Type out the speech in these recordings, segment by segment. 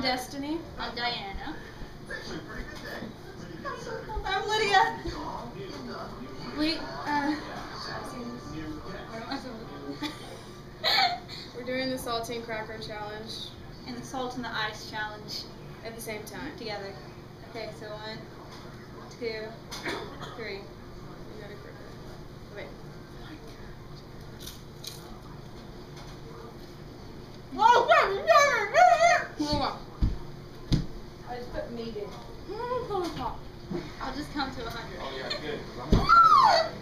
Destiny. I'm Diana. I'm Lydia. We're doing the saltine cracker challenge And the salt and the ice challenge at the same time. together. Okay, so 1, 2, 3. You gotta grip it. Wait. Oh, Hold on. I just put meat in. I'll just count to 100. Oh yeah, good. 'Cause I'm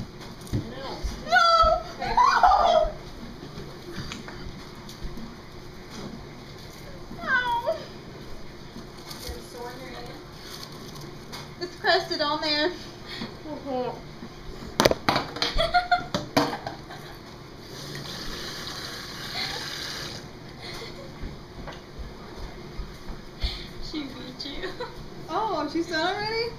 No! It's crusted on there. She beat you. Oh, she's done already?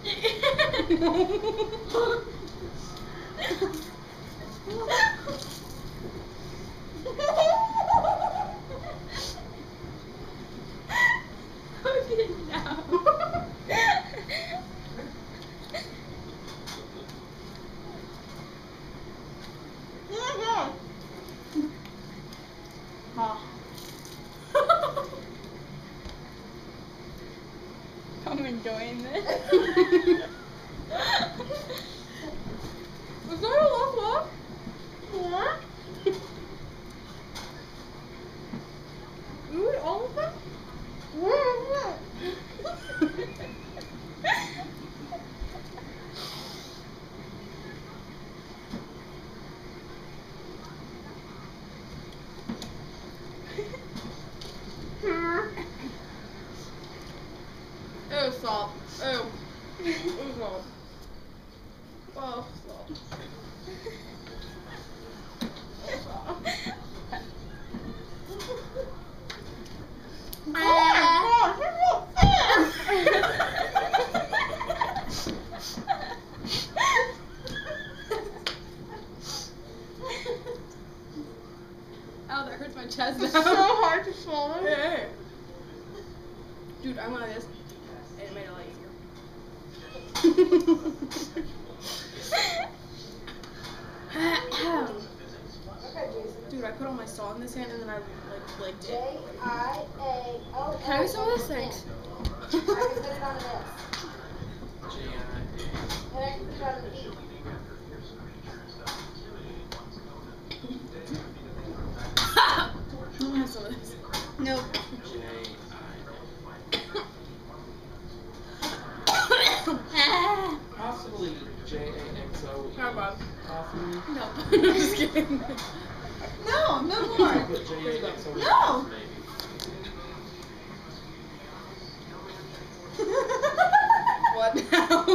Okay, now. I'm enjoying this. Was that a love? What? You eat all of them? Oh, salt. Oh. Oh, salt. Oh, salt. Ow, that hurts my chest now. It's so hard to swallow. Hey. Dude, I wanted this. And it made it a lot easier. Dude, I put all my salt in this hand and then I like licked it. J-I-A-O. Can I have some of this? Thanks. I can put it on this. And I can put it on the E. Let me have some of this. Nope. Possibly J-A-X-O-E. How about? Possibly. No. I'm just kidding. No, no more. Put J-A-X-O-E. No. Maybe. What now?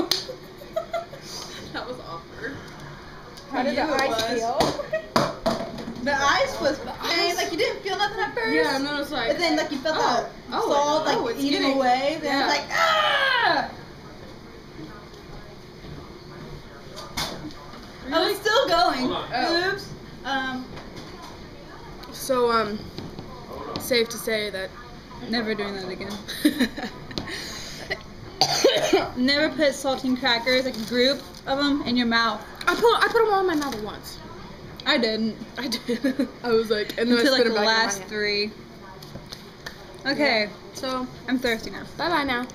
That was awkward. How did the ice feel? The ice was pain. Like you didn't feel nothing at first. Yeah, and then it was like. But then like you felt that oh, salt like it's eating getting- away. Then yeah. it's like ah. Oh, it's still going. Hold on. Oops. So, safe to say that. Never doing that again. Never put saltine crackers, like a group of them, in your mouth. I put them all in my mouth at once. I didn't. I did. I was like, and then Until I like spit the it back last in my hand. 3. Okay, So, I'm thirsty now. bye bye now.